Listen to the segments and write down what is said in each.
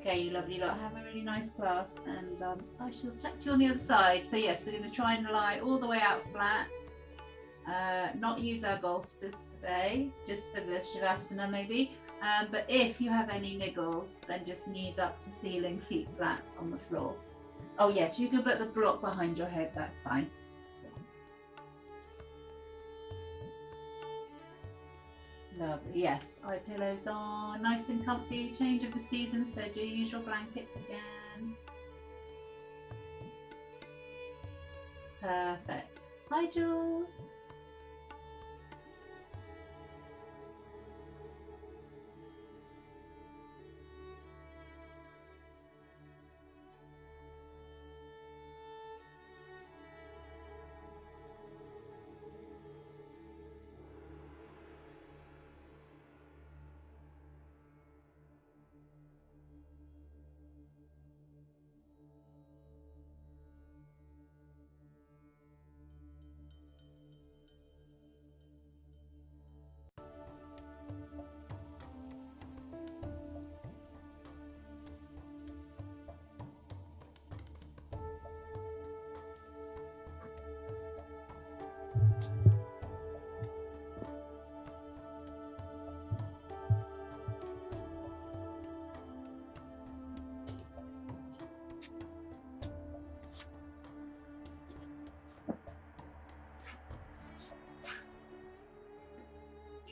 Okay, you lovely lot. Have a really nice class, and I shall chat to you on the other side. So yes, we're going to try and lie all the way out flat. Not use our bolsters today, just for the Shavasana maybe. But if you have any niggles, then just knees up to ceiling, feet flat on the floor. Oh yes, you can put the block behind your head, that's fine. Lovely, yes. Eye pillows on, nice and comfy, change of the season, so do use your blankets again. Perfect. Hi, Jules.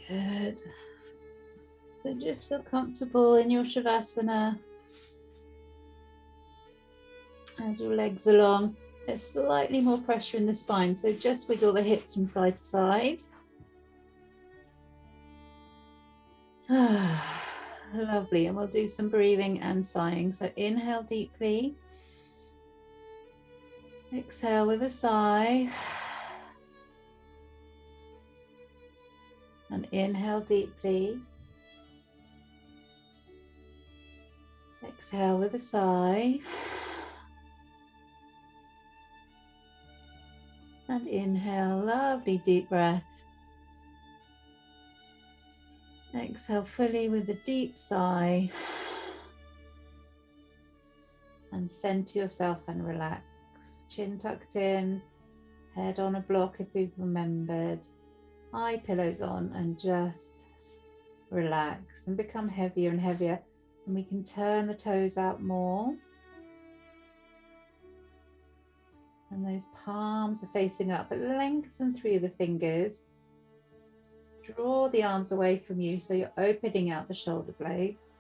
Good. So just feel comfortable in your Shavasana as your legs along. There's slightly more pressure in the spine, so just wiggle the hips from side to side. Lovely, and we'll do some breathing and sighing. So inhale deeply. Exhale with a sigh. And inhale deeply. Exhale with a sigh. And inhale, lovely deep breath. Exhale fully with a deep sigh. And center yourself and relax. Chin tucked in, head on a block if you've remembered. Eye pillows on, and just relax and become heavier and heavier. And we can turn the toes out more. And those palms are facing up, but lengthen through the fingers. Draw the arms away from you so you're opening out the shoulder blades.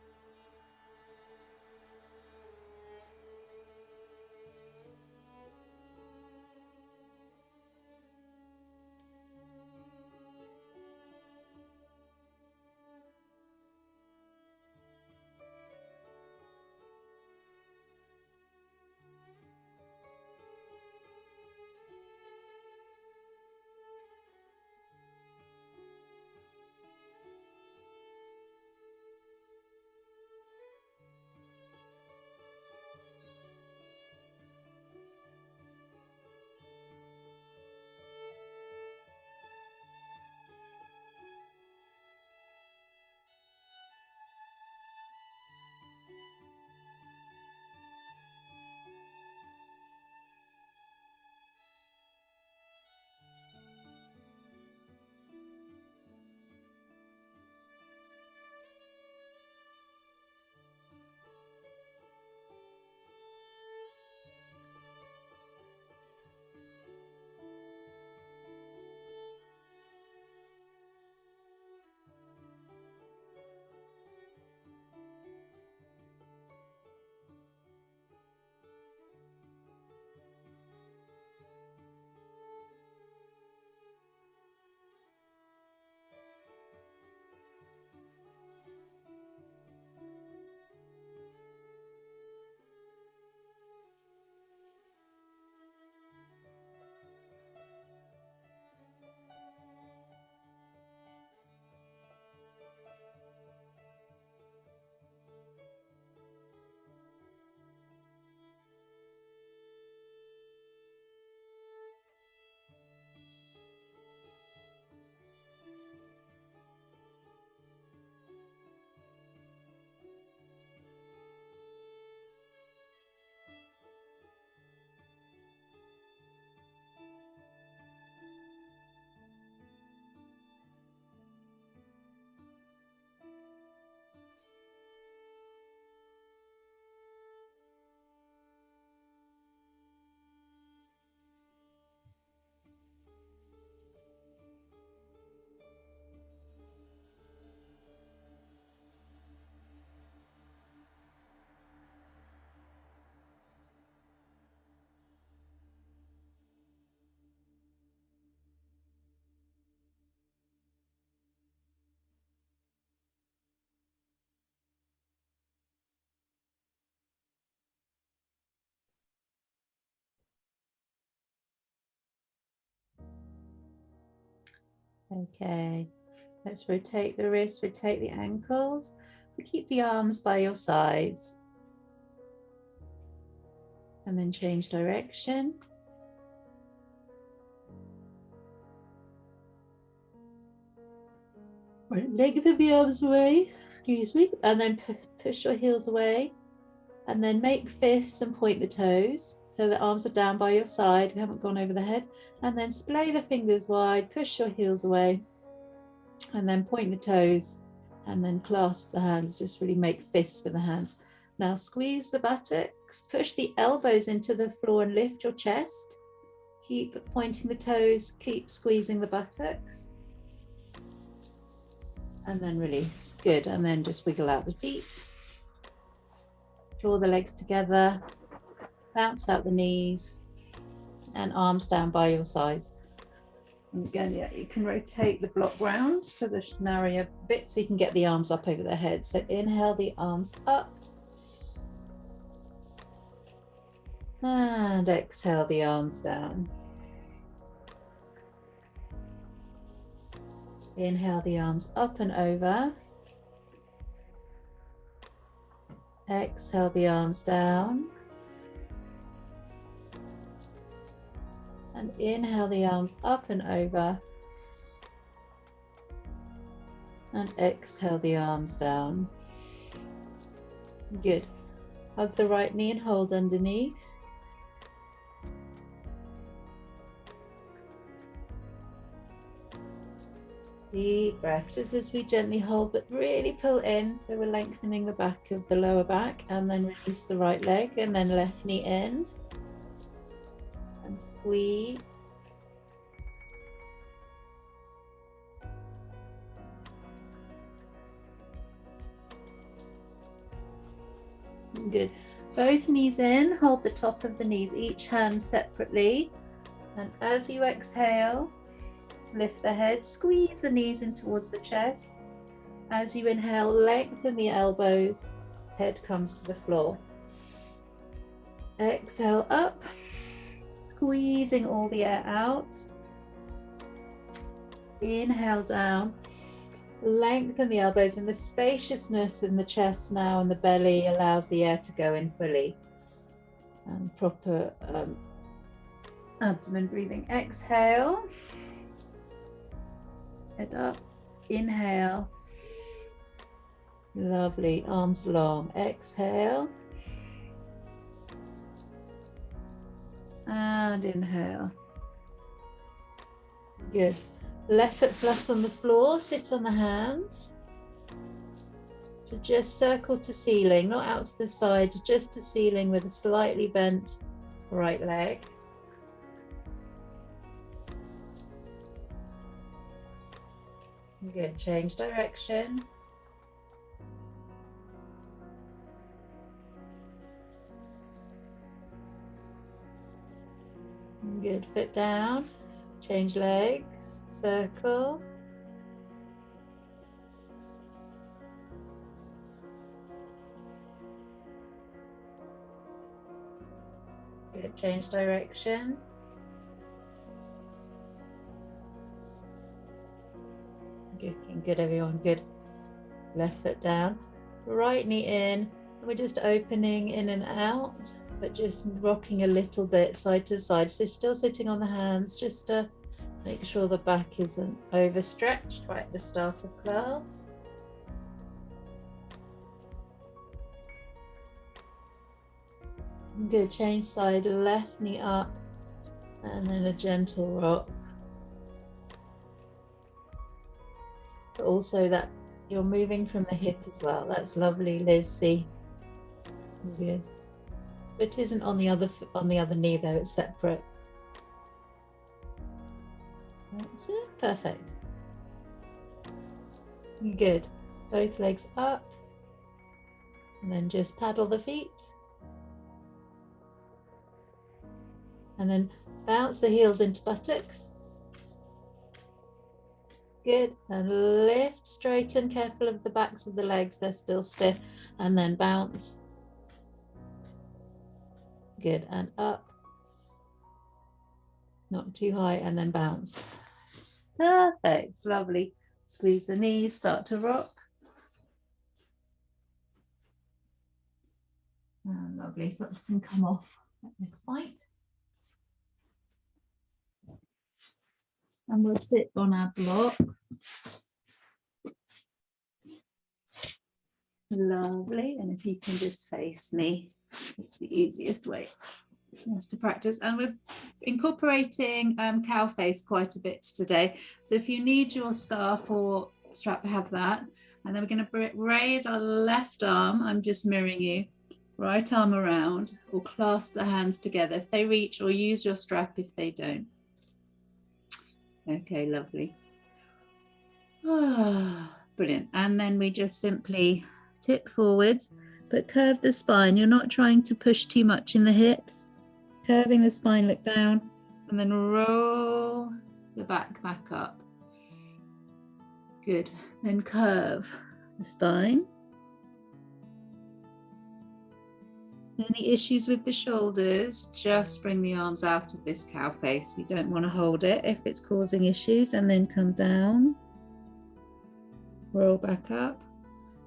Okay, let's rotate the wrists, rotate the ankles. We keep the arms by your sides. And then change direction. Right, lengthen the arms away, excuse me, and then push your heels away. And then make fists and point the toes. So the arms are down by your side. We haven't gone over the head. And then splay the fingers wide, push your heels away. And then point the toes. And then clasp the hands. Just really make fists with the hands. Now squeeze the buttocks. Push the elbows into the floor and lift your chest. Keep pointing the toes. Keep squeezing the buttocks. And then release. Good. And then just wiggle out the feet. Draw the legs together, bounce out the knees, and arms down by your sides. And again, yeah, you can rotate the block round to the narrower bit so you can get the arms up over the head. So inhale the arms up. And exhale the arms down. Inhale the arms up and over. Exhale the arms down. And inhale the arms up and over. And exhale the arms down. Good. Hug the right knee and hold underneath. Deep breath, just as we gently hold, but really pull in. So we're lengthening the back of the lower back, and then release the right leg, and then left knee in. And squeeze. Good. Both knees in, hold the top of the knees, each hand separately. And as you exhale, lift the head, squeeze the knees in towards the chest. As you inhale, lengthen the elbows, head comes to the floor. Exhale up, squeezing all the air out. Inhale down, lengthen the elbows, and the spaciousness in the chest now and the belly allows the air to go in fully. And proper abdomen breathing. Exhale. Head up, inhale, lovely, arms long, exhale, and inhale, good. Left foot flat on the floor, sit on the hands, so just circle to ceiling, not out to the side, just to ceiling with a slightly bent right leg. Good, change direction. Good, foot down, change legs, circle. Good, change direction. Good, everyone, good. Left foot down, right knee in. We're just opening in and out, but just rocking a little bit side to side. So still sitting on the hands, just to make sure the back isn't overstretched right at the start of class. Good, change side, left knee up, and then a gentle rock. But also that you're moving from the hip as well. That's lovely, Liz. See, good. It isn't on the other knee though. It's separate. That's it. Perfect. Good. Both legs up, and then just paddle the feet, and then bounce the heels into buttocks. Good, and lift, straighten, careful of the backs of the legs, they're still stiff, and then bounce. Good, and up, not too high, and then bounce. Perfect, lovely. Squeeze the knees, start to rock. Oh, lovely, so this can come off at this point. And we'll sit on our block. Lovely, and if you can just face me, it's the easiest way to practice. And we're incorporating cow face quite a bit today, so if you need your scarf or strap, have that. And then we're going to raise our left arm. I'm just mirroring you, right arm around, or clasp the hands together if they reach, or use your strap if they don't. Okay, lovely. Brilliant. And then we just simply tip forwards, but curve the spine. You're not trying to push too much in the hips. Curving the spine, look down, and then roll the back up. Good. Then curve the spine. Any issues with the shoulders, just bring the arms out of this cow face. You don't want to hold it if it's causing issues, and then come down. Roll back up.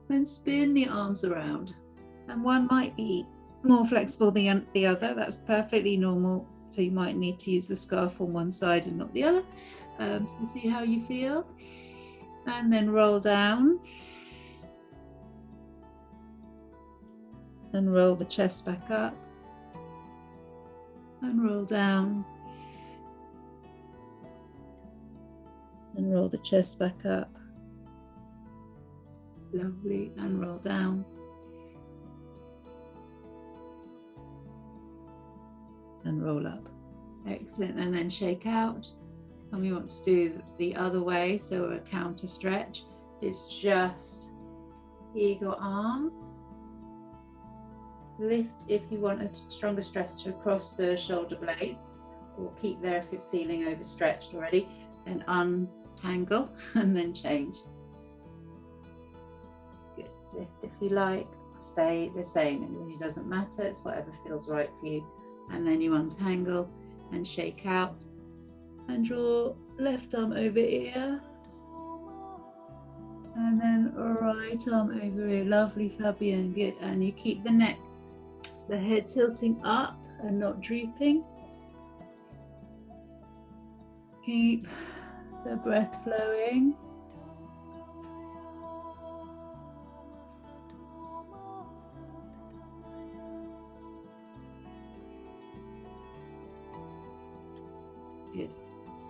Then spin the arms around, and one might be more flexible than the other. That's perfectly normal, so you might need to use the scarf on one side and not the other. So see how you feel, and then roll down and roll the chest back up and roll down and roll the chest back up. Lovely, and roll down and roll up. Excellent. And then shake out, and we want to do the other way, so a counter stretch. It's just eagle arms, lift if you want a stronger stretch across the shoulder blades, or keep there if you're feeling overstretched already, and untangle and then change. Lift if you like, stay the same. It really doesn't matter, it's whatever feels right for you. And then you untangle and shake out and draw left arm over ear, and then right arm over ear. Lovely, Fabian, good. And you keep the neck, the head tilting up and not drooping. Keep the breath flowing. Good.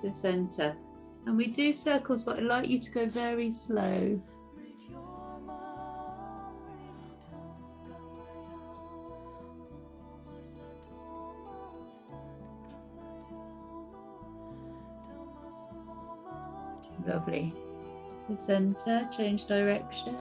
To center. And we do circles, but I'd like you to go very slow. Lovely. To center, change direction.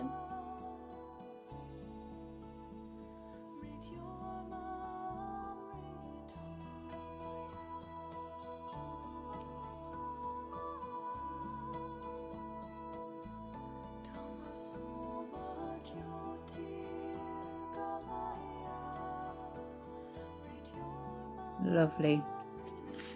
Lovely.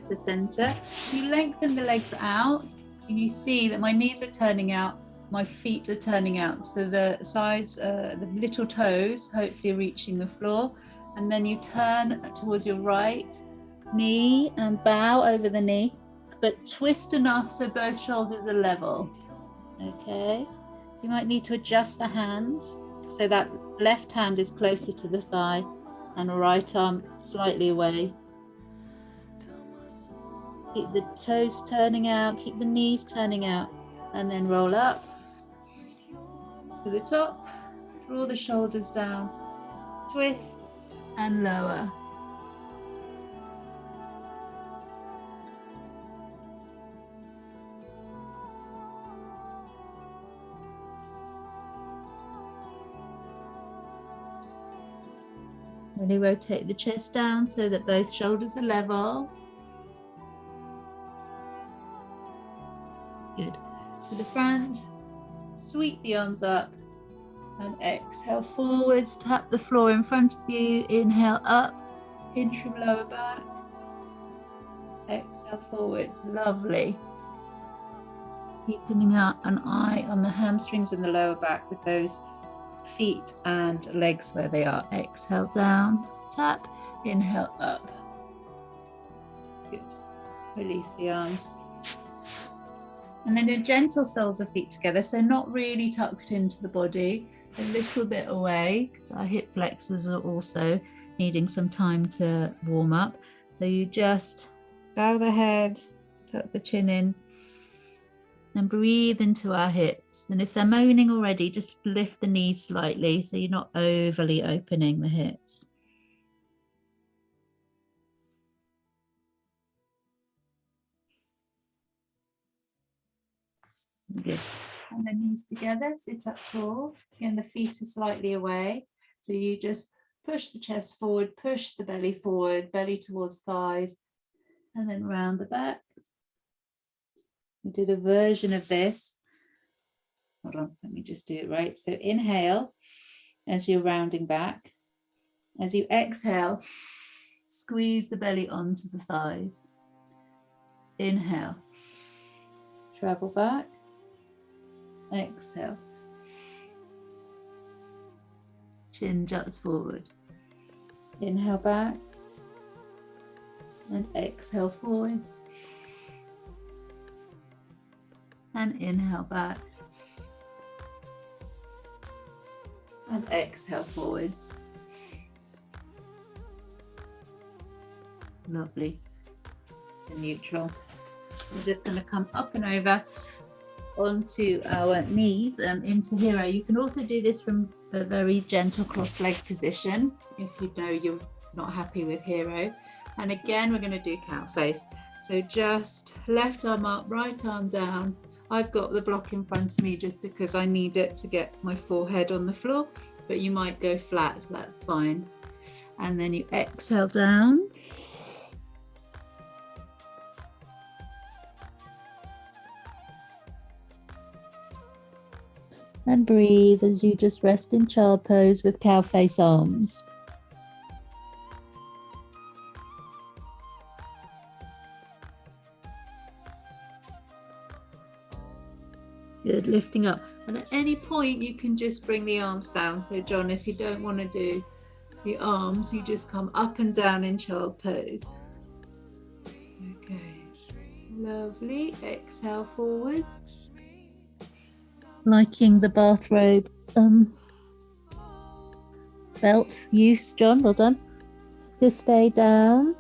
The center. You lengthen the legs out, and you see that my knees are turning out, my feet are turning out, so the sides, the little toes hopefully are reaching the floor, and then you turn towards your right knee and bow over the knee, but twist enough so both shoulders are level. Okay, so you might need to adjust the hands so that left hand is closer to the thigh and right arm slightly away. Keep the toes turning out, keep the knees turning out, and then roll up to the top, draw the shoulders down, twist and lower. Really rotate the chest down so that both shoulders are level. Good. To the front, sweep the arms up and exhale forwards, tap the floor in front of you, inhale up, hinge from lower back, exhale forwards, lovely. Keeping an eye on the hamstrings and the lower back with those feet and legs where they are. Exhale down, tap, inhale up. Good. Release the arms. And then do gentle soles of feet together, so not really tucked into the body, a little bit away, because our hip flexors are also needing some time to warm up. So you just bow the head, tuck the chin in, and breathe into our hips. And if they're moaning already, just lift the knees slightly so you're not overly opening the hips. Good. And the knees together, sit up tall. Again, the feet are slightly away. So you just push the chest forward, push the belly forward, belly towards thighs, and then round the back. We did a version of this. Hold on, let me just do it right. So inhale as you're rounding back. As you exhale, squeeze the belly onto the thighs. Inhale, travel back. Exhale. Chin juts forward. Inhale back. And exhale forwards. And inhale back. And exhale forwards. Lovely. To neutral. We're just going to come up and over onto our knees into hero. You can also do this from a very gentle cross-leg position if you know you're not happy with hero. And again, we're going to do cow face. So just left arm up, right arm down. I've got the block in front of me just because I need it to get my forehead on the floor, but you might go flat, so that's fine. And then you exhale down. And breathe as you just rest in child pose with cow face arms. Good, lifting up. And at any point you can just bring the arms down. So John, if you don't want to do the arms, you just come up and down in child pose. Okay, lovely. Exhale forwards. Liking the bathrobe belt use, John, well done. Just stay down.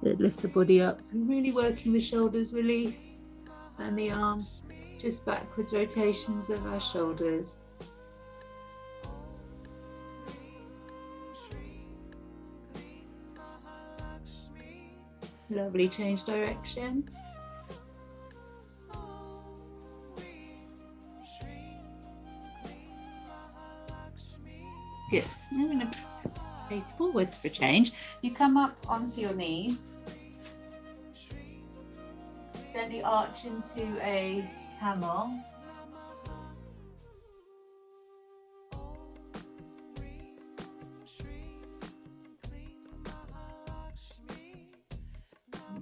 Good, lift the body up. So really working the shoulders, release, and the arms. Just backwards rotations of our shoulders. Lovely, change direction. Good. I'm going to face forwards for change. You come up onto your knees. Then you arch into a camel.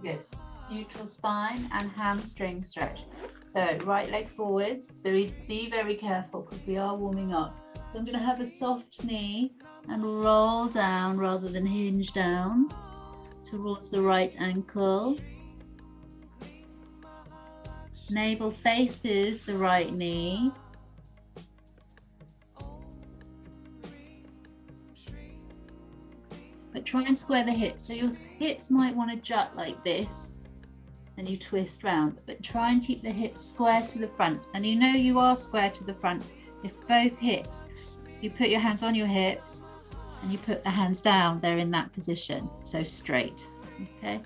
Good. Neutral spine and hamstring stretch. So right leg forwards. Be very careful because we are warming up. So I'm going to have a soft knee and roll down rather than hinge down towards the right ankle. Navel faces the right knee. But try and square the hips. So your hips might want to jut like this and you twist round, but try and keep the hips square to the front. And you know you are square to the front if both hips, you put your hands on your hips and you put the hands down, they're in that position. So straight, okay?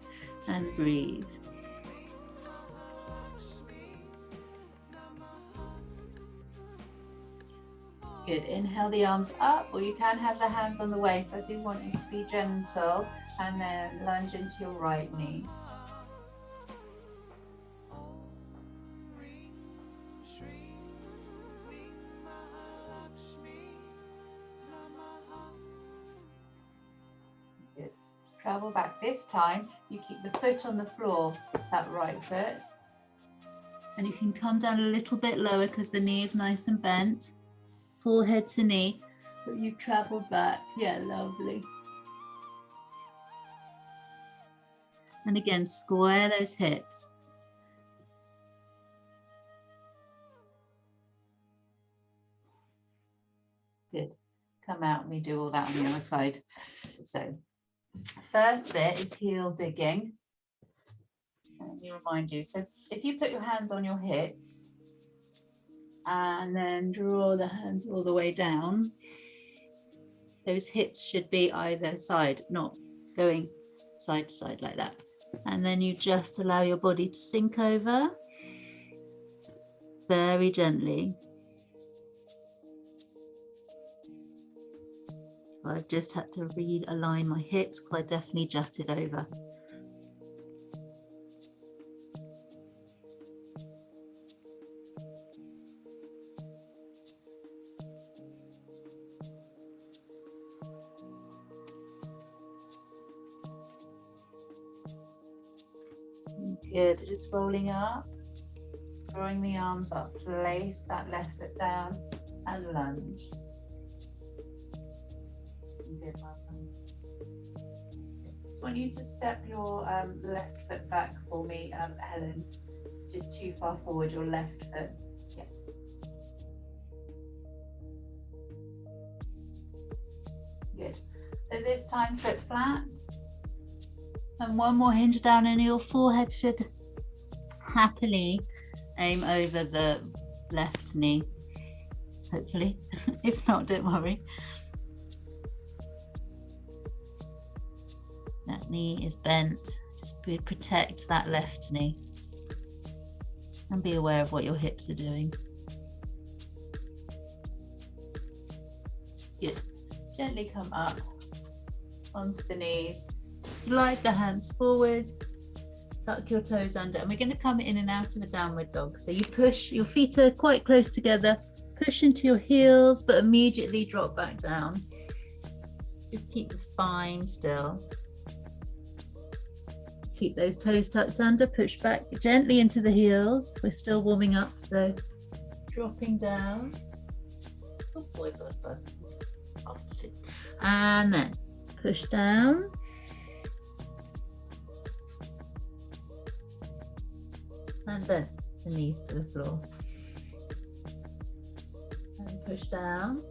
And breathe. Good. Inhale the arms up, or you can have the hands on the waist. I do want you to be gentle, and then lunge into your right knee. travel back. This time you keep the foot on the floor, that right foot. And you can come down a little bit lower because the knee is nice and bent. Forehead to knee, but you've traveled back. Yeah, lovely. And again, square those hips. Good. Come out and we do all that on the other side. So first bit is heel digging. Let me remind you. So if you put your hands on your hips and then draw the hands all the way down, those hips should be either side, not going side to side like that. And then you just allow your body to sink over very gently. So I've just had to realign my hips because I definitely jutted over. Good, just rolling up, drawing the arms up, place that left foot down and lunge. Good, Martin. Just want you to step your left foot back for me, Helen. It's just too far forward, your left foot. Yeah. Good. So this time foot flat. And one more hinge down, and your forehead should happily aim over the left knee, hopefully. If not, don't worry. That knee is bent. Just protect that left knee. And be aware of what your hips are doing. Good. Gently come up onto the knees. Slide the hands forward, tuck your toes under, and we're going to come in and out of a downward dog. So you push, your feet are quite close together, push into your heels, but immediately drop back down. Just keep the spine still. Keep those toes tucked under, push back gently into the heels. We're still warming up, so dropping down. Oh boy, and then push down. And bend the knees to the floor. And push down.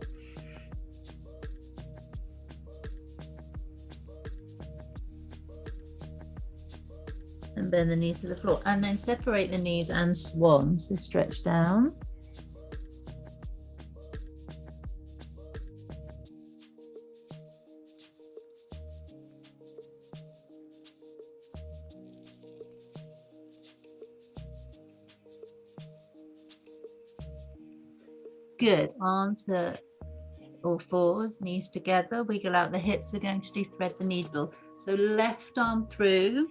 And bend the knees to the floor. And then separate the knees and swan. So stretch down. Good, on to all fours, knees together, wiggle out the hips. We're going to do thread the needle. So left arm through,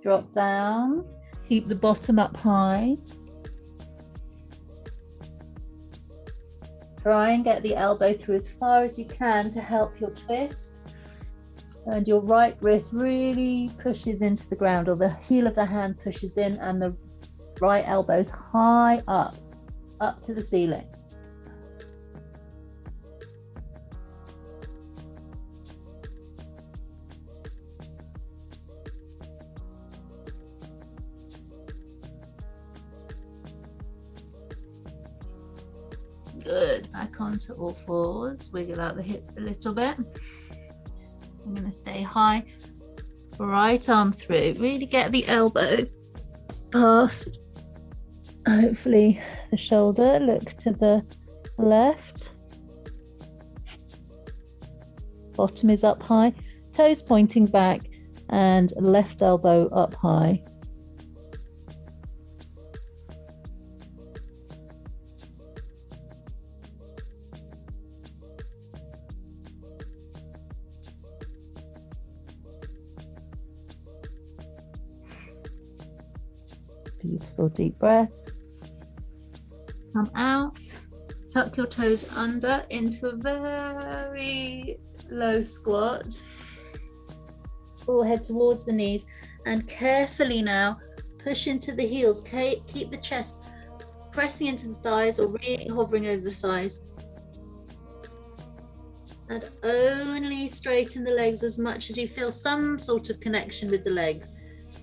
drop down, keep the bottom up high. Try and get the elbow through as far as you can to help your twist. And your right wrist really pushes into the ground, or the heel of the hand pushes in, and the right elbow's high up to the ceiling. Good, back onto all fours, wiggle out the hips a little bit. I'm going to stay high, right arm through, really get the elbow past, hopefully the shoulder, look to the left, bottom is up high, toes pointing back and left elbow up high. Beautiful deep breaths. Come out, tuck your toes under into a very low squat. forehead towards the knees, and carefully now push into the heels. Keep the chest pressing into the thighs or really hovering over the thighs. And only straighten the legs as much as you feel some sort of connection with the legs.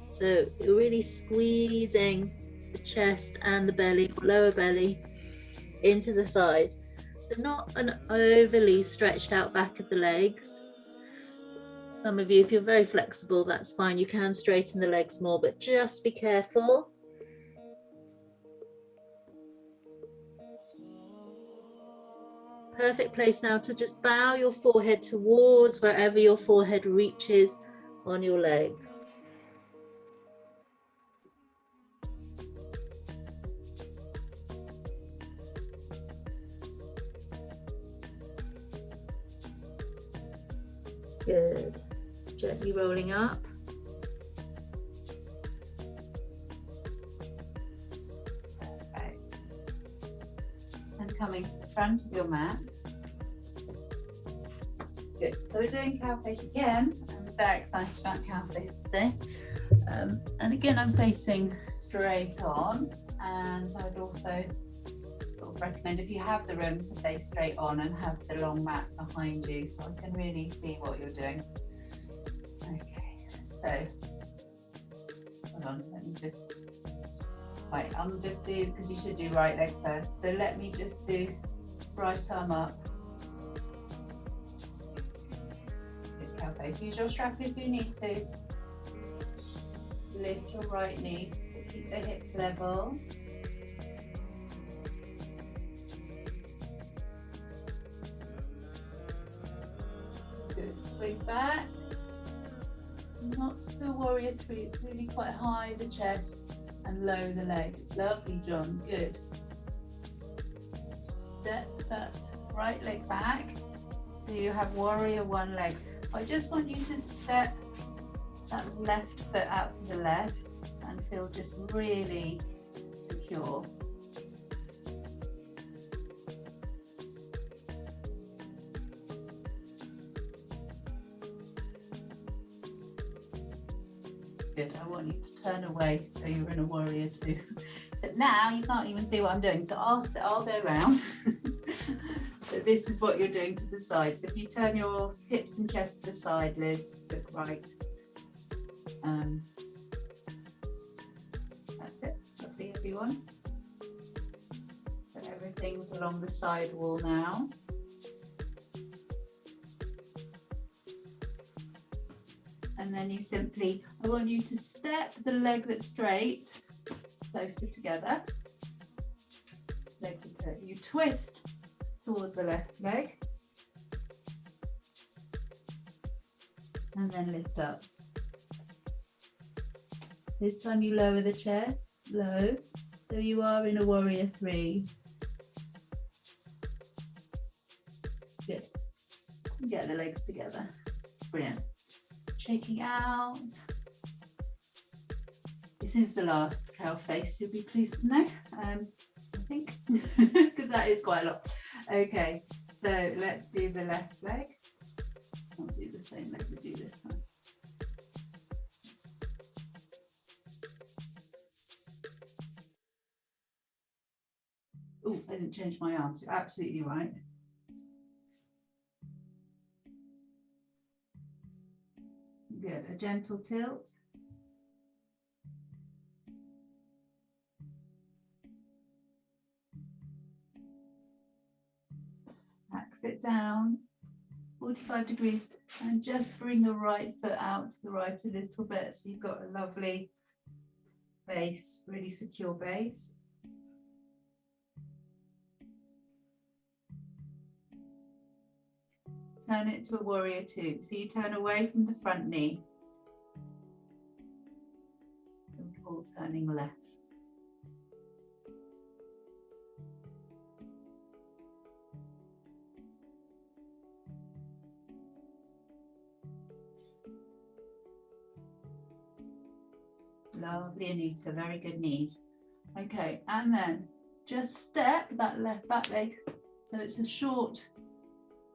So you're really squeezing the chest and the belly, or lower belly, into the thighs. So not an overly stretched out back of the legs. Some of you, if you're very flexible, that's fine. You can straighten the legs more, but just be careful. Perfect place now to just bow your forehead towards wherever your forehead reaches on your legs. Good. Gently rolling up. Perfect. And coming to the front of your mat. Good. So we're doing cow face again. I'm very excited about cow face today. And again, I'm facing straight on, and I'd also sort of recommend, if you have the room, to face straight on and have the long mat behind you so I can really see what you're doing. Okay, so hold on, let me just, right, I'm just do, because you should do right leg first, so let me just do right arm up. Good, cow face. Use your strap if you need to. Lift your right knee, keep the hips level. Good, swing back. Not to warrior three, it's really quite high the chest and low the leg. Lovely, John, good. Step that right leg back so you have warrior one legs. I just want you to step that left foot out to the left and feel just really secure. Good, I want you to turn away so you're in a warrior two. So now you can't even see what I'm doing, so I'll go round. So this is what you're doing to the side. So if you turn your hips and chest to the side, Liz, look right. That's it, lovely everyone. So everything's along the side wall now. And then you simply, I want you to step the leg that's straight closer together. Legs are turned. You twist towards the left leg. And then lift up. This time you lower the chest, low, so you are in a warrior three. Good. Get the legs together. Brilliant. Shaking out. This is the last cow face, you'll be pleased to know, I think, because that is quite a lot. Okay, so let's do the left leg. I'll do the same leg as you this time. Oh, I didn't change my arms. You're absolutely right. Good. A gentle tilt. Back foot down, 45 degrees, and just bring the right foot out to the right a little bit so you've got a lovely base, really secure base. Turn it to a warrior two. So you turn away from the front knee. And pull, turning left. Lovely, Anita, very good knees. Okay, and then just step that left back leg. So it's a short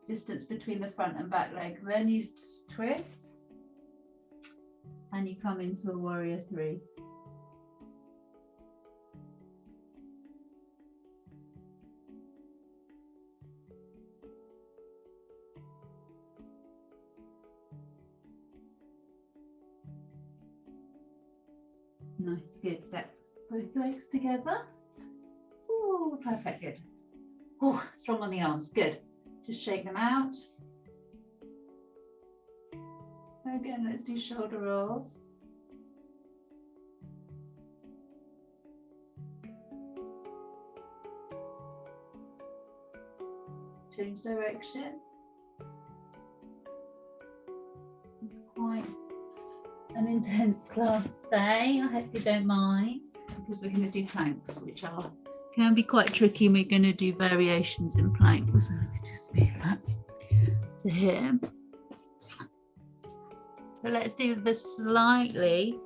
distance between the front and back leg. Then you twist and you come into a warrior three. Nice, good. Step both legs together. Oh, perfect, good. Oh, strong on the arms, good. Just shake them out. Again, let's do shoulder rolls. Change direction. It's quite an intense class today. I hope you don't mind, because we're going to do planks, which can be quite tricky. We're going to do variations in planks. Let me just move that to here. So let's do the slightly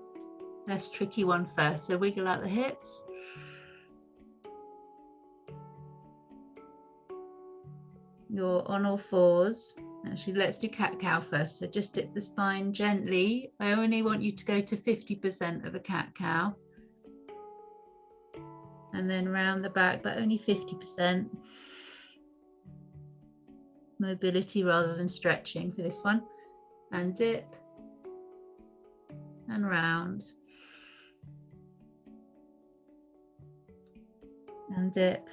less tricky one first. So wiggle out the hips. You're on all fours. Actually, let's do cat-cow first. So just dip the spine gently. I only want you to go to 50% of a cat-cow. And then round the back, but only 50%. Mobility rather than stretching for this one. And dip. And round. And dip.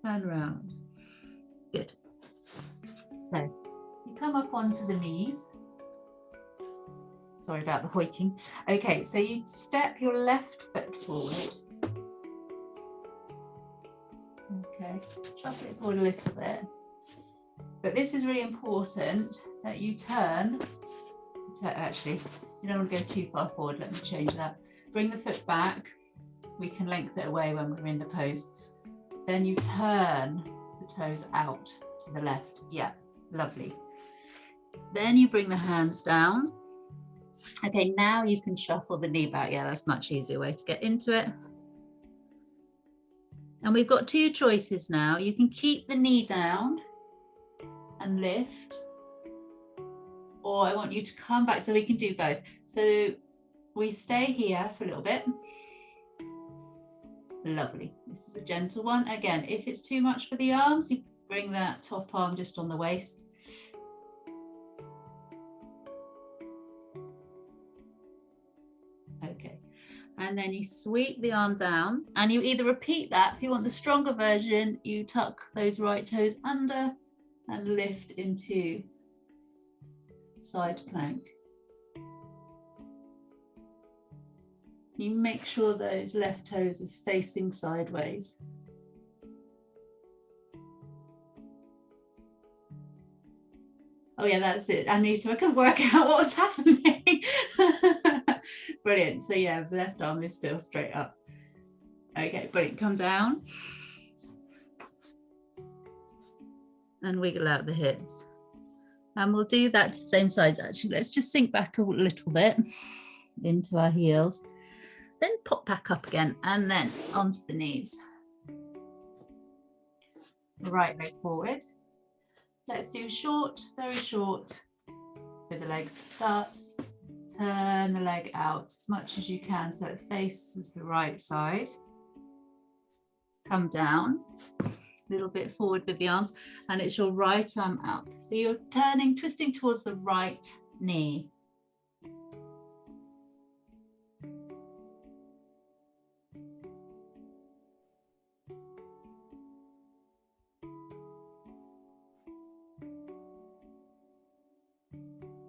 And round. Good. So you come up onto the knees. Sorry about the hoiking. Okay, so you step your left foot forward. Okay, shuffle it forward a little bit. But this is really important that you turn. Actually, you don't want to go too far forward. Let me change that. Bring the foot back. We can lengthen it away when we're in the pose. Then you turn the toes out to the left. Yeah, lovely. Then you bring the hands down. Okay, now you can shuffle the knee back. Yeah, that's a much easier way to get into it. And we've got two choices now. You can keep the knee down and lift, or I want you to come back, so we can do both. So we stay here for a little bit. Lovely. This is a gentle one. Again, if it's too much for the arms, you bring that top arm just on the waist. Okay. And then you sweep the arm down, and you either repeat that. If you want the stronger version, you tuck those right toes under and lift into side plank. You make sure those left toes is facing sideways. Oh yeah, that's it. I couldn't work out what was happening. Brilliant. So yeah, the left arm is still straight up. Okay, brilliant. Come down. And wiggle out the hips. And we'll do that to the same sides actually. Let's just sink back a little bit into our heels. Then pop back up again and then onto the knees. Right leg forward. Let's do short, very short with the legs to start. Turn the leg out as much as you can so it faces the right side. Come down, a little bit forward with the arms, and it's your right arm up. So you're turning, twisting towards the right knee.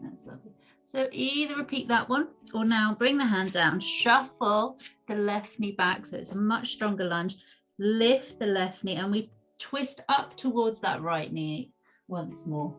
That's lovely. So either repeat that one, or now bring the hand down, shuffle the left knee back so it's a much stronger lunge. Lift the left knee and we twist up towards that right knee once more.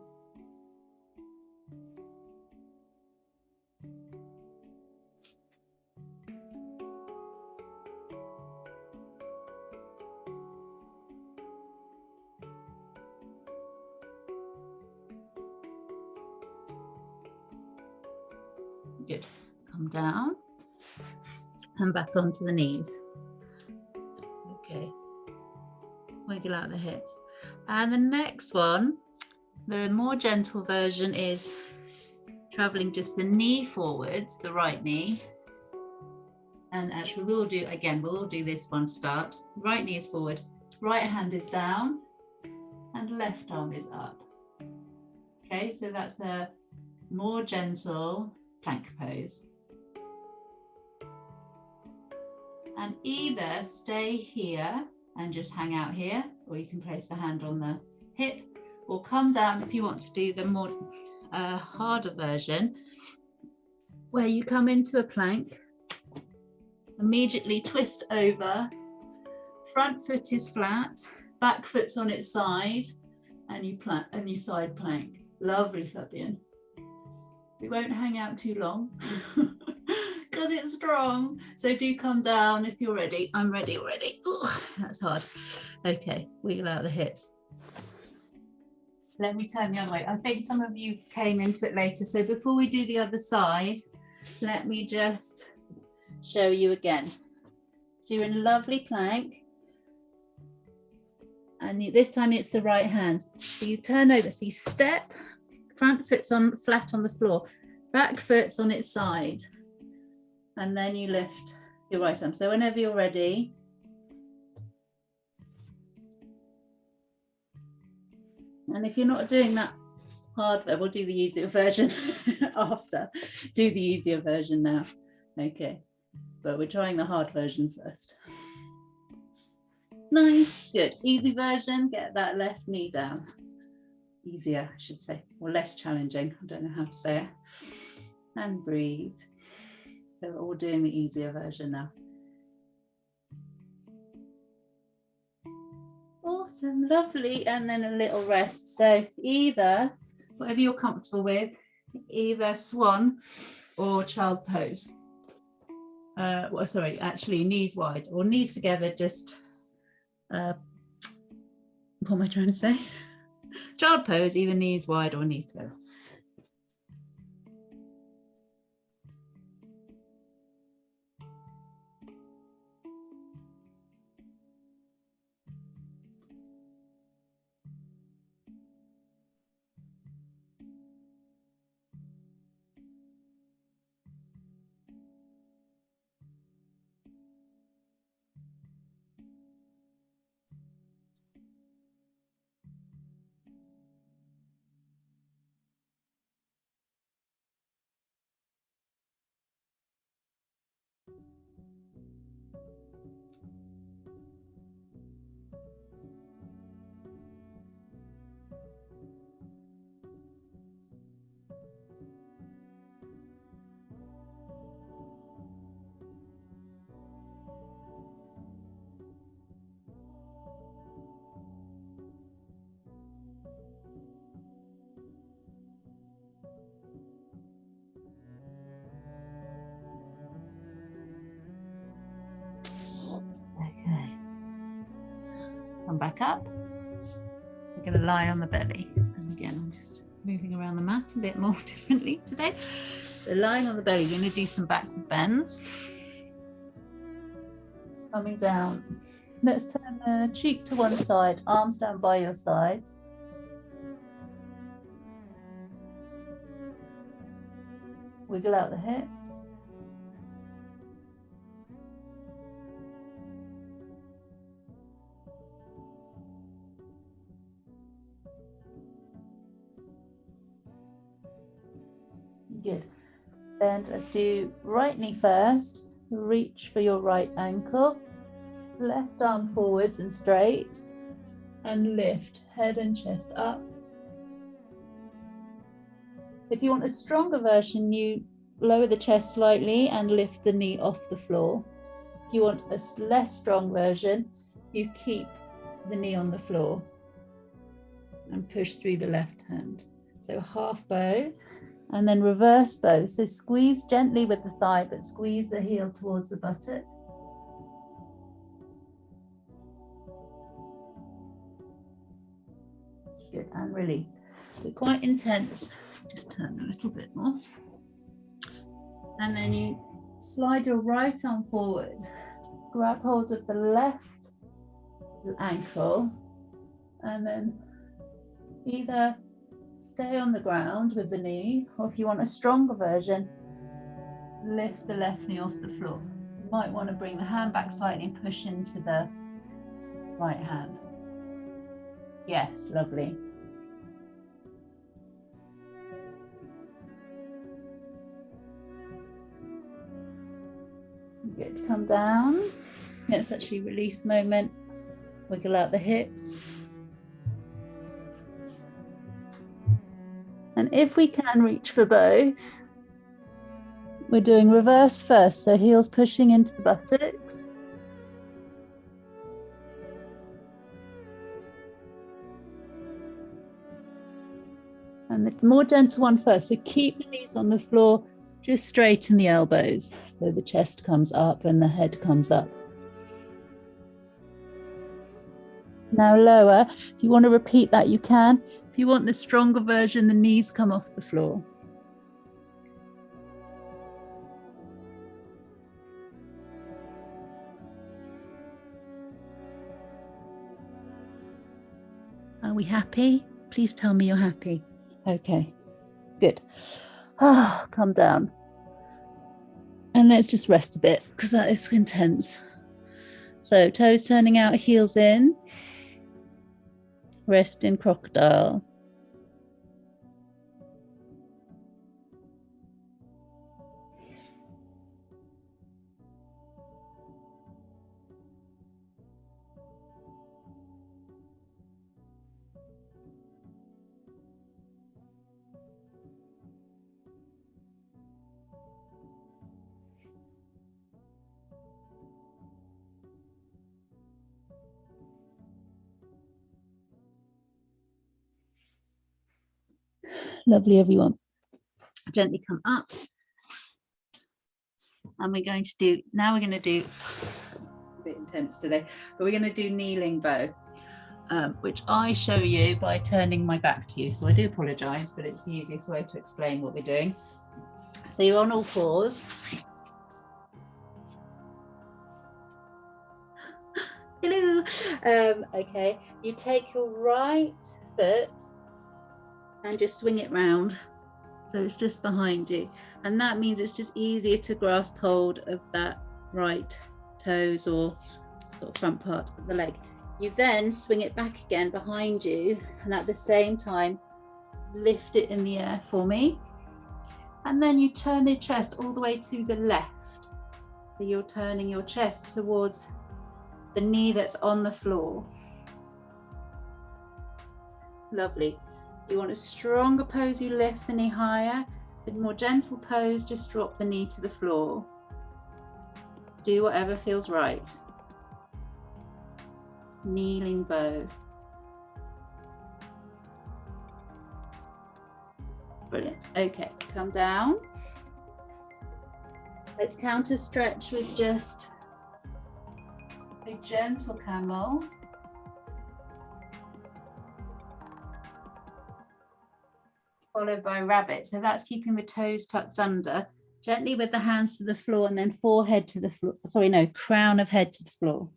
Good. Come down and back onto the knees. Okay. Wiggle out the hips. And the next one The more gentle version is traveling just the knee forwards, the right knee. And actually we'll all do this one start. Right knee is forward, right hand is down, and left arm is up. Okay, so that's a more gentle plank pose. And either stay here and just hang out here, or you can place the hand on the hip, or come down if you want to do the more harder version, where you come into a plank, immediately twist over, front foot is flat, back foot's on its side, and you side plank. Lovely, Fabian. We won't hang out too long because it's strong. So do come down if you're ready. I'm ready already. Ooh, that's hard. Okay, wiggle out the hips. Let me turn the other way. I think some of you came into it later. So before we do the other side, let me just show you again. So you're in a lovely plank. And this time it's the right hand. So you turn over, so you step, front foot's flat on the floor, back foot's on its side, and then you lift your right arm. So whenever you're ready, and if you're not doing that hard, we'll do the easier version after. Do the easier version now. Okay, but we're trying the hard version first. Nice, good. Easy version, get that left knee down. Easier, I should say, or less challenging. I don't know how to say it. And breathe. So we're all doing the easier version now. Awesome, lovely. And then a little rest. So either, whatever you're comfortable with, either swan or child pose. Well, sorry, actually knees wide or knees together, just what am I trying to say? Child pose, either knees wide or knees together. Okay. Come back up. We're going to lie on the belly. And again, I'm just moving around the mat a bit more differently today. So lying on the belly, you're going to do some backward bends. Coming down. Let's turn the cheek to one side, arms down by your sides. Wiggle out the hips. Good. And let's do right knee first. Reach for your right ankle. Left arm forwards and straight. And lift head and chest up. If you want a stronger version, you lower the chest slightly and lift the knee off the floor. If you want a less strong version, you keep the knee on the floor and push through the left hand. So half bow and then reverse bow. So squeeze gently with the thigh, but squeeze the heel towards the buttock. Good, and release. So quite intense. Just turn a little bit more. And then you slide your right arm forward. Grab hold of the left ankle and then either stay on the ground with the knee, or if you want a stronger version, lift the left knee off the floor. You might want to bring the hand back slightly and push into the right hand. Yes, lovely. Good, come down. Let's actually release moment. Wiggle out the hips. And if we can reach for both, we're doing reverse first. So heels pushing into the buttocks. And the more gentle one first. So keep the knees on the floor, just straighten the elbows. So the chest comes up and the head comes up. Now lower. If you want to repeat that, you can. If you want the stronger version, the knees come off the floor. Are we happy? Please tell me you're happy. Okay, good. Come down. And let's just rest a bit because that is intense. So toes turning out, heels in. Rest in crocodile. Lovely, everyone. Gently come up. And we're going to do, now we're going to do, a bit intense today, but we're going to do kneeling bow, which I show you by turning my back to you. So I do apologize, but it's the easiest way to explain what we're doing. So you're on all fours. Hello. Okay, you take your right foot and just swing it round. So it's just behind you. And that means it's just easier to grasp hold of that right toes or sort of front part of the leg. You then swing it back again behind you, and at the same time, lift it in the air for me. And then you turn the chest all the way to the left. So you're turning your chest towards the knee that's on the floor. Lovely. You want a stronger pose, you lift the knee higher. A more gentle pose, just drop the knee to the floor. Do whatever feels right. Kneeling bow. Brilliant. Okay, come down. Let's counter stretch with just a gentle camel. Followed by rabbit. So that's keeping the toes tucked under. Gently with the hands to the floor and then forehead to the floor. Sorry, no, crown of head to the floor.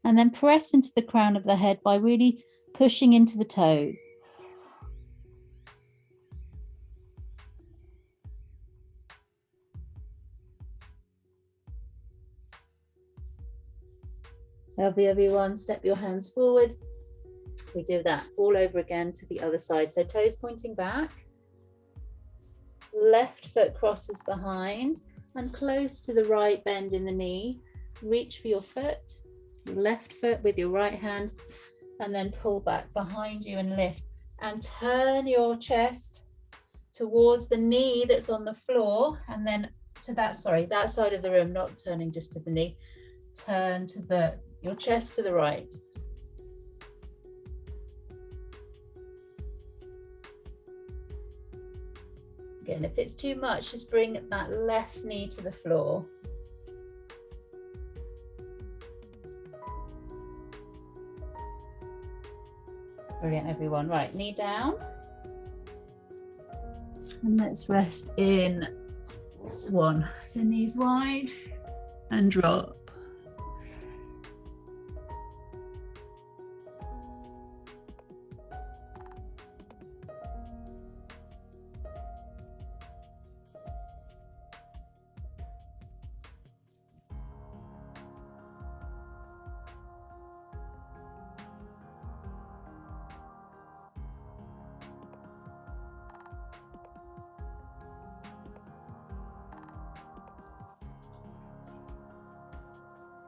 And then press into the crown of the head by really pushing into the toes. Lovely, everyone. Step your hands forward. We do that all over again to the other side. So toes pointing back. Left foot crosses behind and close to the right bend in the knee. Reach for your foot, your left foot with your right hand, and then pull back behind you and lift. And turn your chest towards the knee that's on the floor, and then to that side of the room, not turning just to the knee. Turn to your chest to the right. Again, if it's too much, just bring that left knee to the floor. Brilliant, everyone. Right, knee down. And let's rest in swan. So knees wide and drop.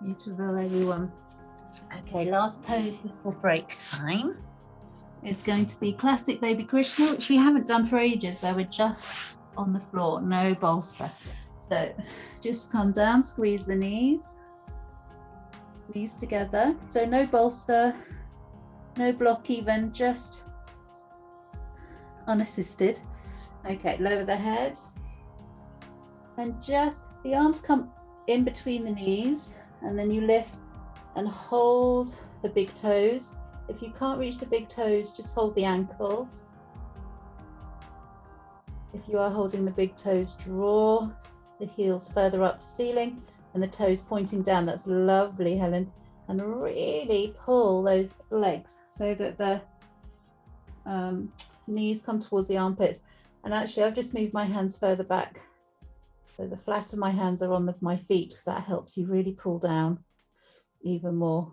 Beautiful, everyone. Okay, last pose before break time is going to be classic baby Krishna, which we haven't done for ages, where we're just on the floor, no bolster. So just come down, squeeze the knees, squeeze together. So no bolster, no block even, just unassisted. Okay, lower the head and just the arms come in between the knees, and then you lift and hold the big toes. If you can't reach the big toes, just hold the ankles. If you are holding the big toes, draw the heels further up to ceiling and the toes pointing down. That's lovely, Helen. And really pull those legs so that the knees come towards the armpits. And actually, I've just moved my hands further back, so the flat of my hands are on my feet, because that helps you really pull down even more.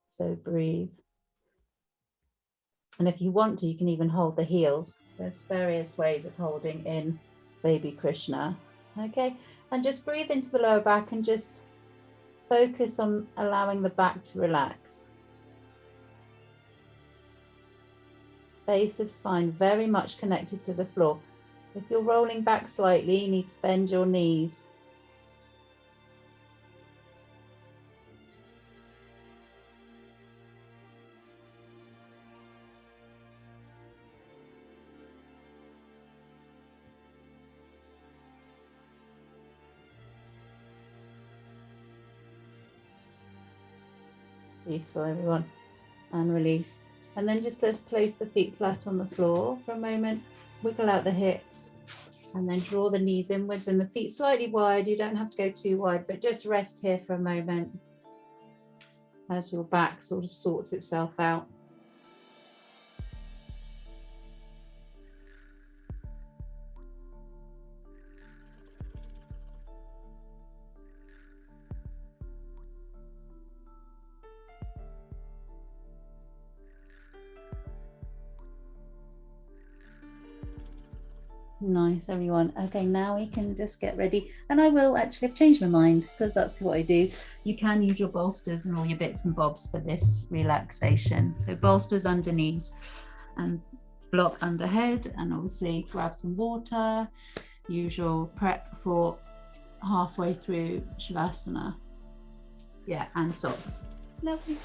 So breathe. And if you want to, you can even hold the heels. There's various ways of holding in baby Krishna. Okay, and just breathe into the lower back and just focus on allowing the back to relax. Base of spine very much connected to the floor. If you're rolling back slightly, you need to bend your knees. Beautiful, everyone. And release. And then just let's place the feet flat on the floor for a moment. Wiggle out the hips and then draw the knees inwards and the feet slightly wide. You don't have to go too wide, but just rest here for a moment as your back sort of sorts itself out. Nice, everyone. Okay, now we can just get ready. And I will actually have changed my mind, because that's what I do. You can use your bolsters and all your bits and bobs for this relaxation. So bolsters under knees and block under head, and obviously grab some water, usual prep for halfway through Shavasana. Yeah, and socks. Lovely.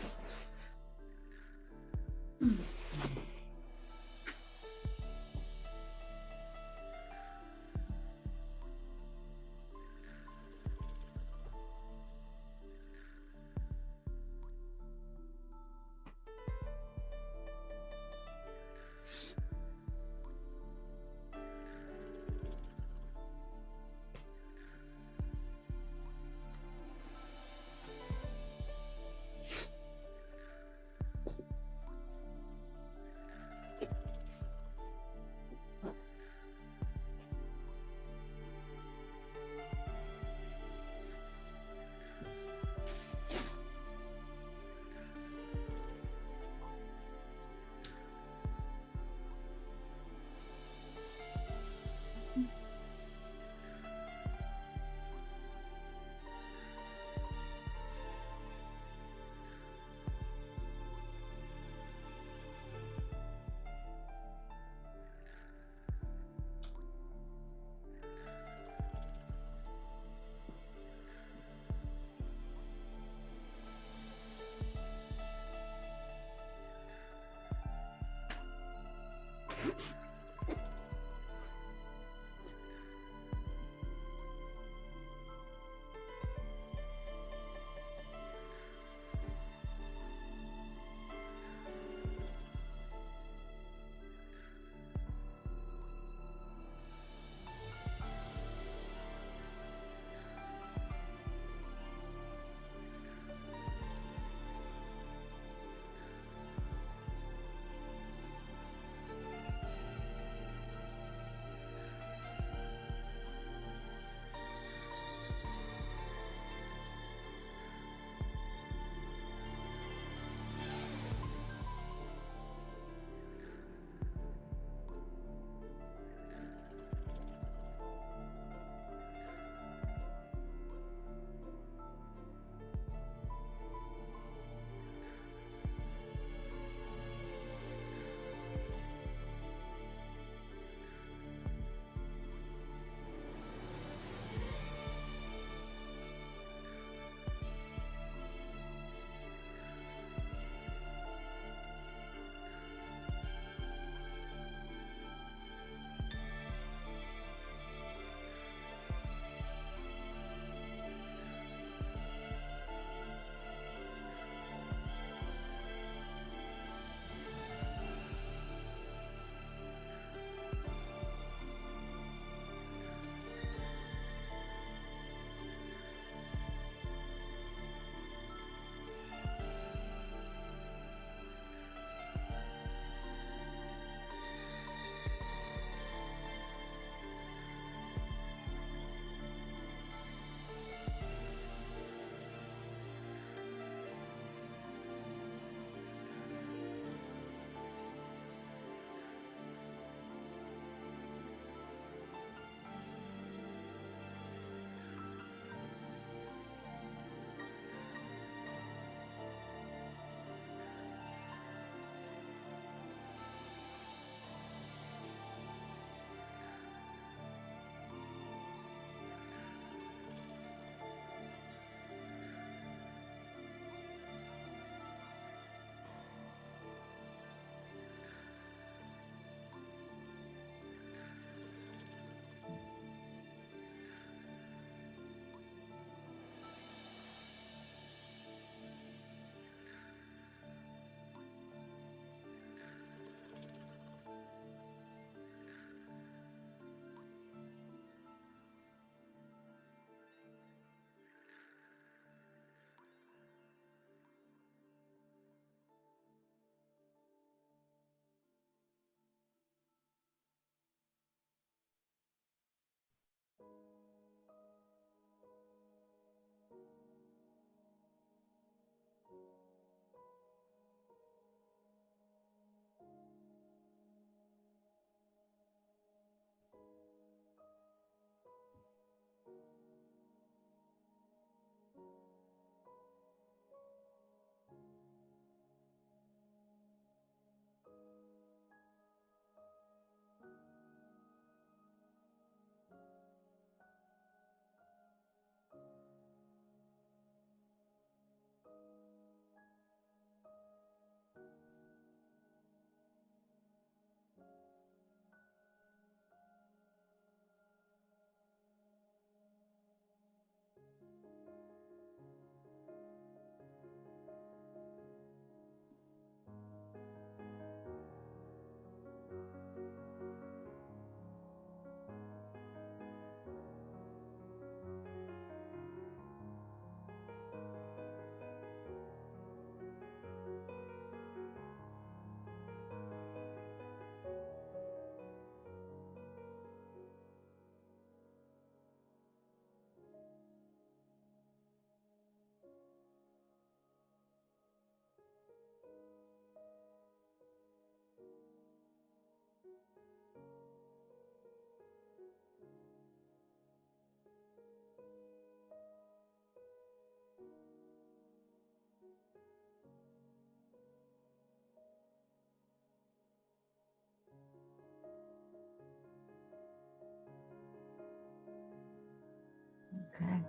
Okay,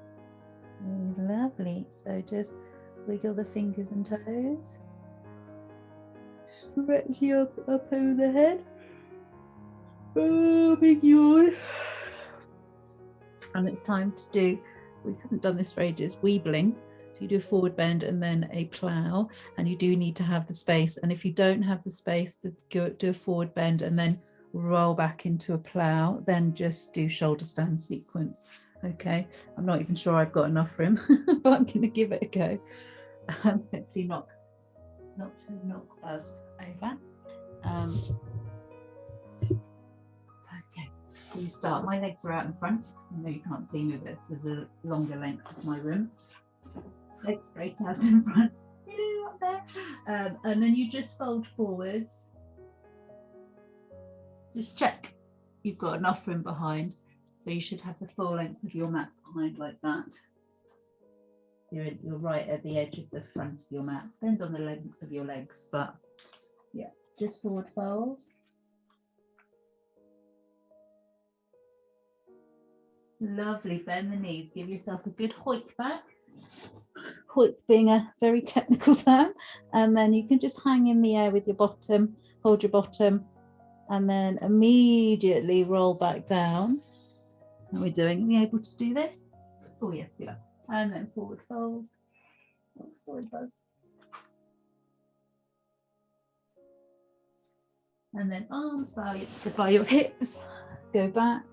lovely. So just wiggle the fingers and toes. Stretch the arms up over the head. Oh, big yawn. And it's time to do, we haven't done this for ages, weebling. So you do a forward bend and then a plough, and you do need to have the space. And if you don't have the space to do a forward bend and then roll back into a plough, then just do shoulder stand sequence. Okay, I'm not even sure I've got enough room, but I'm going to give it a go. Hopefully not to knock us over. Okay, so you start. My legs are out in front. I know you can't see me, but this is a longer length of my room. Legs straight out in front. Hello up there. And then you just fold forwards. Just check you've got enough room behind. So you should have the full length of your mat behind like that. You're right at the edge of the front of your mat. Depends on the length of your legs, but yeah, just forward fold. Lovely, bend the knees. Give yourself a good hoik back. Hoik being a very technical term. And then you can just hang in the air with your bottom, hold your bottom, and then immediately roll back down. Are we able to do this? Oh yes, we are. And then forward fold. Oh, sorry, Buzz. And then arms by your hips. Go back.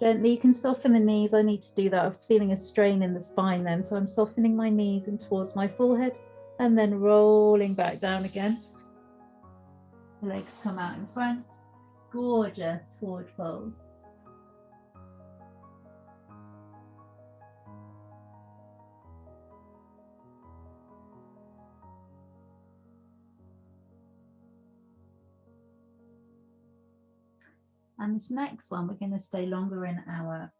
Gently, you can soften the knees. I need to do that. I was feeling a strain in the spine then, so I'm softening my knees in towards my forehead and then rolling back down again. The legs come out in front. Gorgeous forward fold. And this next one, we're going to stay longer in our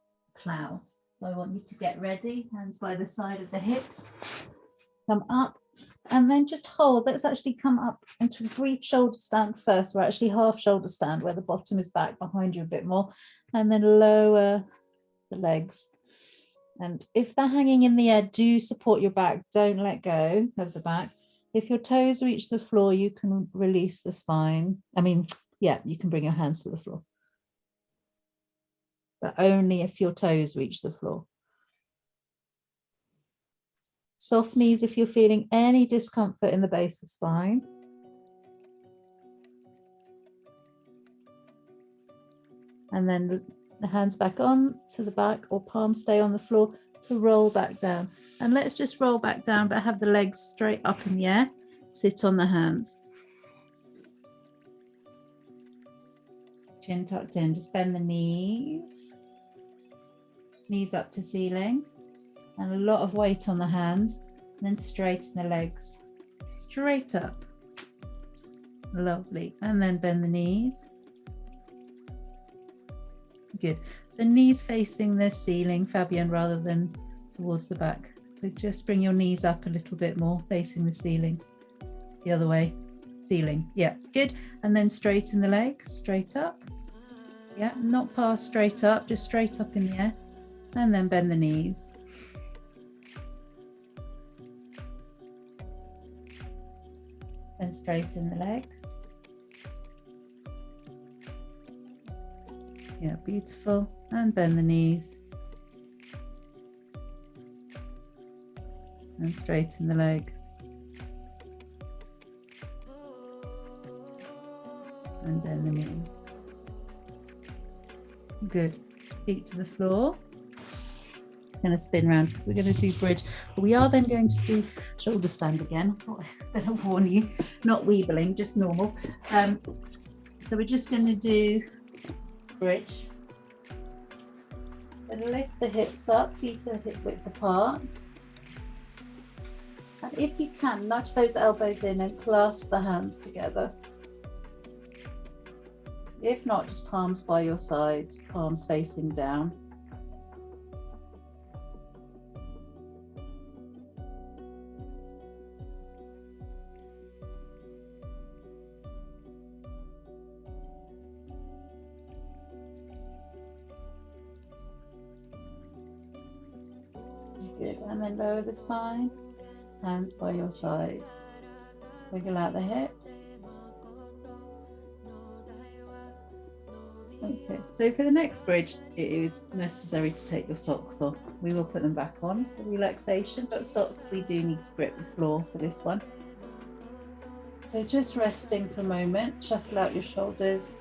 plough. So I want you to get ready, hands by the side of the hips, come up, and then just hold. Let's actually come up into a brief shoulder stand first. We're actually half shoulder stand where the bottom is back behind you a bit more, and then lower the legs. And if they're hanging in the air, do support your back. Don't let go of the back. If your toes reach the floor, you can release the spine. You can bring your hands to the floor, but only if your toes reach the floor. Soft knees if you're feeling any discomfort in the base of spine. And then the hands back on to the back, or palms stay on the floor to roll back down. And let's just roll back down, but have the legs straight up in the air. Sit on the hands. Chin tucked in, just bend the knees. Knees up to ceiling. And a lot of weight on the hands. And then straighten the legs. Straight up. Lovely. And then bend the knees. Good. So knees facing the ceiling, Fabian, rather than towards the back. So just bring your knees up a little bit more, facing the ceiling. The other way. Ceiling. Yeah, good. And then straighten the legs, straight up. Yeah, not past straight up, just straight up in the air. And then bend the knees. And straighten the legs. Yeah, beautiful. And bend the knees. And straighten the legs. And bend the knees. Good. Feet to the floor. Just going to spin around because we're going to do bridge. But we are then going to do shoulder stand again. I better warn you, not weebling, just normal. So we're just going to do bridge. So lift the hips up, feet are hip width apart. And if you can, nudge those elbows in and clasp the hands together. If not, just palms by your sides, palms facing down. and then lower the spine. Hands by your sides. Wiggle out the hips. Okay, so for the next bridge, it is necessary to take your socks off. We will put them back on for relaxation, but socks, we do need to grip the floor for this one. So just resting for a moment, shuffle out your shoulders.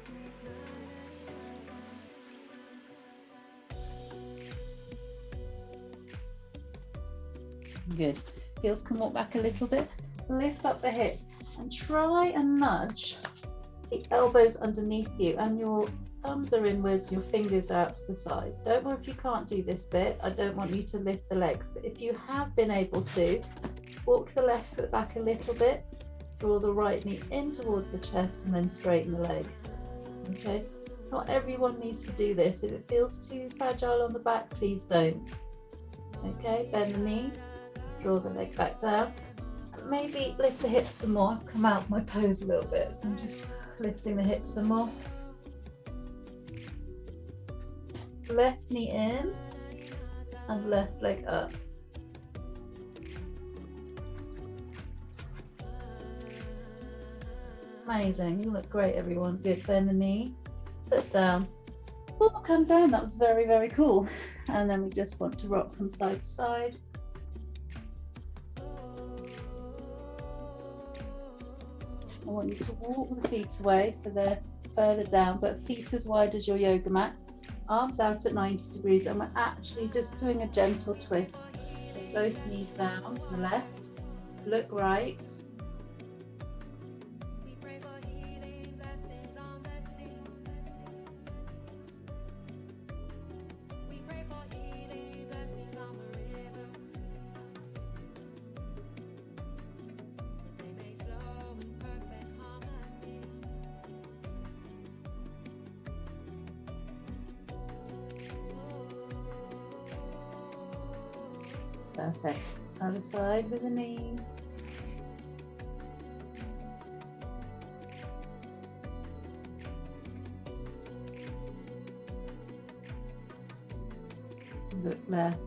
Good. Heels can walk back a little bit. Lift up the hips and try and nudge the elbows underneath you, and your thumbs are inwards, your fingers are out to the sides. Don't worry if you can't do this bit. I don't want you to lift the legs, but if you have been able to, walk the left foot back a little bit, draw the right knee in towards the chest, and then straighten the leg. Okay, not everyone needs to do this. If it feels too fragile on the back, please don't. Okay, bend the knee, draw the leg back down, and maybe lift the hips some more. I've come out of my pose a little bit, so I'm just lifting the hips some more. Left knee in and left leg up. Amazing, you look great everyone. Good, bend the knee, foot down. Oh, come down, that was very, very cool. And then we just want to rock from side to side. I want you to walk the feet away so they're further down, but feet as wide as your yoga mat. Arms out at 90 degrees, and we're actually just doing a gentle twist. So both knees down to the left, look right. Perfect. Other side with the knees. Look left.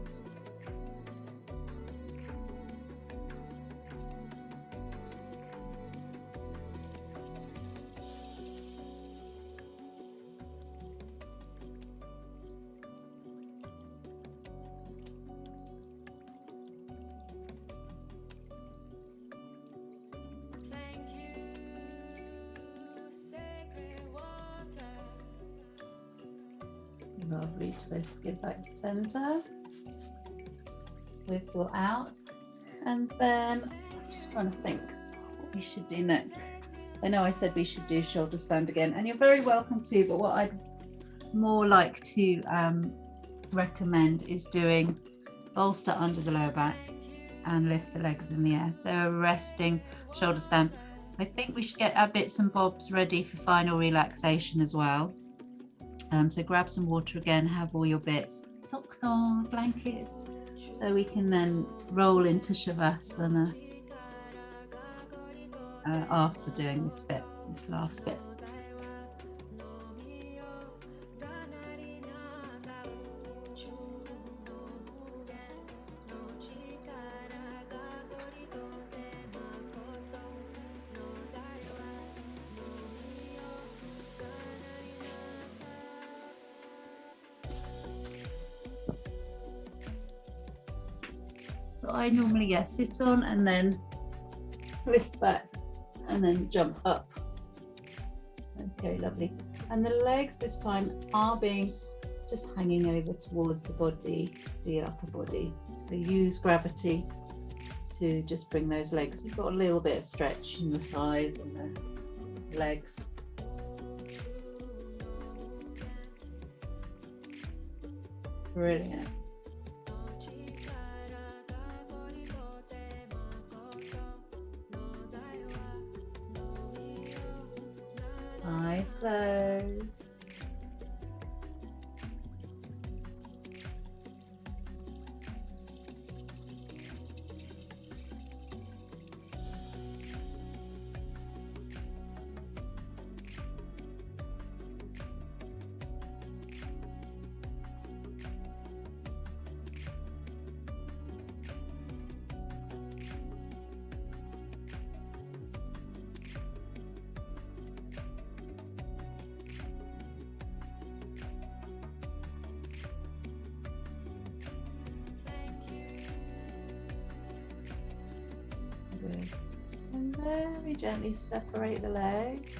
Lovely twist, get back to center, wiggle out, and then I'm just trying to think what we should do next. I know I said we should do shoulder stand again, and you're very welcome to, but what I'd more like to recommend is doing bolster under the lower back and lift the legs in the air. So a resting shoulder stand. I think we should get our bits and bobs ready for final relaxation as well. So grab some water again, have all your bits, socks on, blankets, so we can then roll into Shavasana after doing this bit, this last bit. So I normally sit on and then lift back and then jump up. Okay, lovely. And the legs this time are being just hanging over towards the body, the upper body. So use gravity to just bring those legs. You've got a little bit of stretch in the thighs and the legs. Brilliant. Eyes closed. Very gently separate the legs.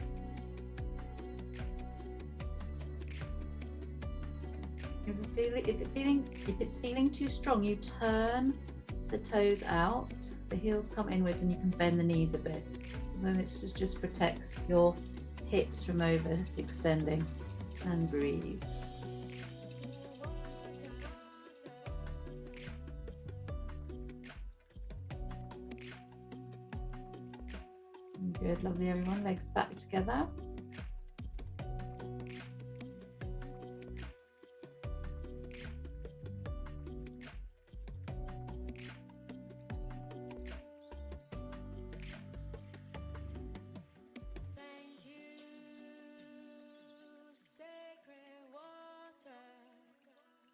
If it's feeling too strong, you turn the toes out, the heels come inwards, and you can bend the knees a bit. So this just protects your hips from overextending. And breathe. Good, lovely everyone. Legs back together.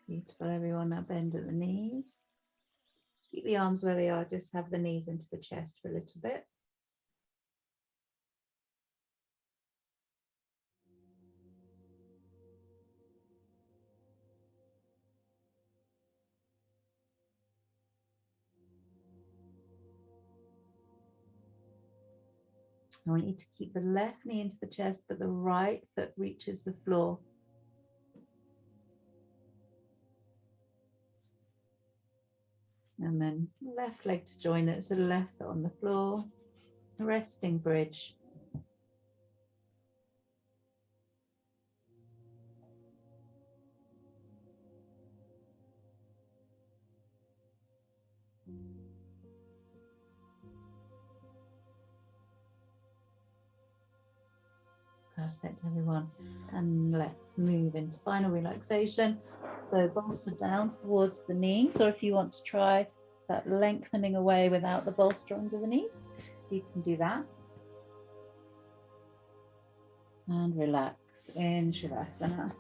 Beautiful everyone, now bend at the knees. Keep the arms where they are, just have the knees into the chest for a little bit. I want you to keep the left knee into the chest, but the right foot reaches the floor. And then left leg to join it, so left foot on the floor, resting bridge. Perfect, everyone. And let's move into final relaxation. So bolster down towards the knees, or if you want to try that lengthening away without the bolster under the knees, you can do that. And relax in Shavasana.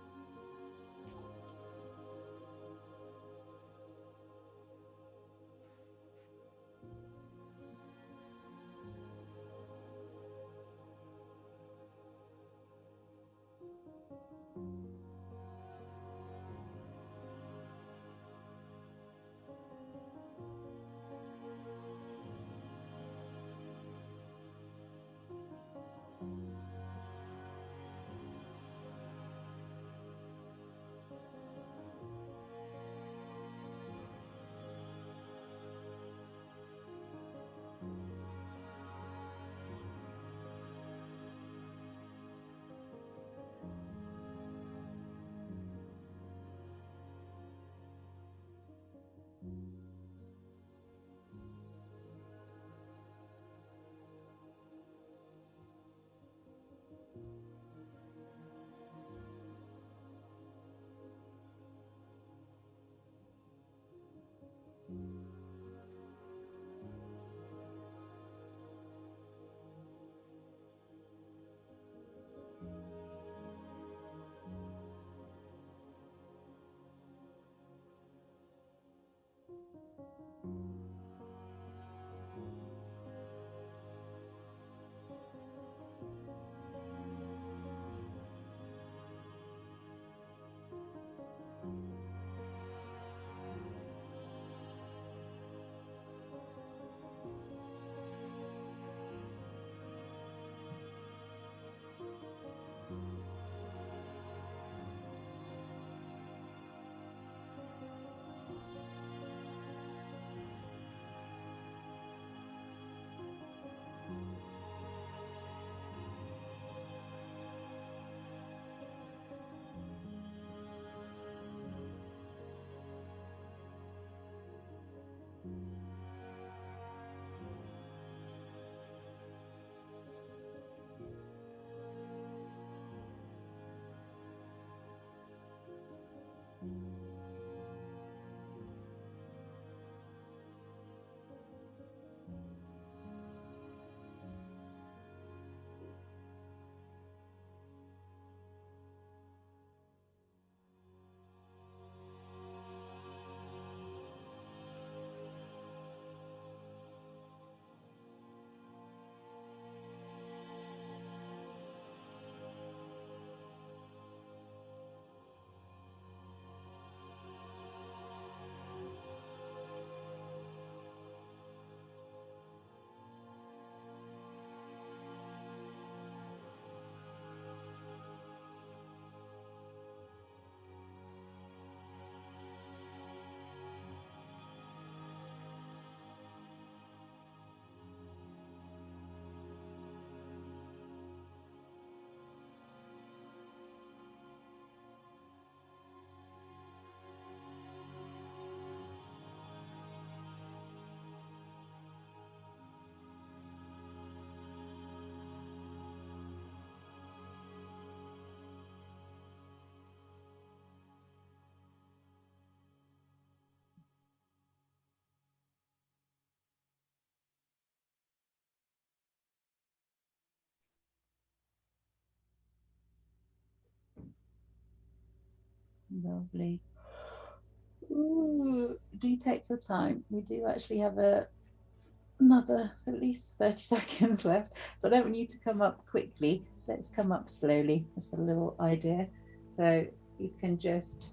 Lovely. Ooh, do take your time. We do actually have another at least 30 seconds left. So I don't want you to come up quickly. Let's come up slowly. That's a little idea. So you can just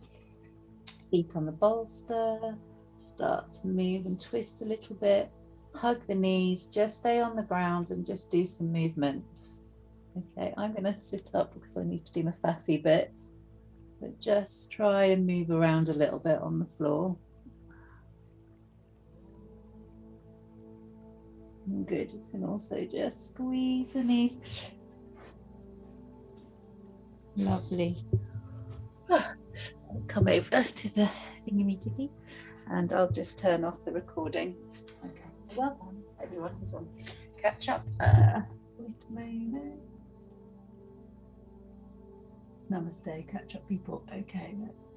feet on the bolster, start to move and twist a little bit. Hug the knees, just stay on the ground and just do some movement. Okay, I'm going to sit up because I need to do my faffy bits, but just try and move around a little bit on the floor. Good. You can also just squeeze the knees. Lovely. I'll come over to the thingy-majiggy and I'll just turn off the recording. Okay, well done, everyone who's on. Catch up. Wait a moment. Namaste, catch up people. Okay, let's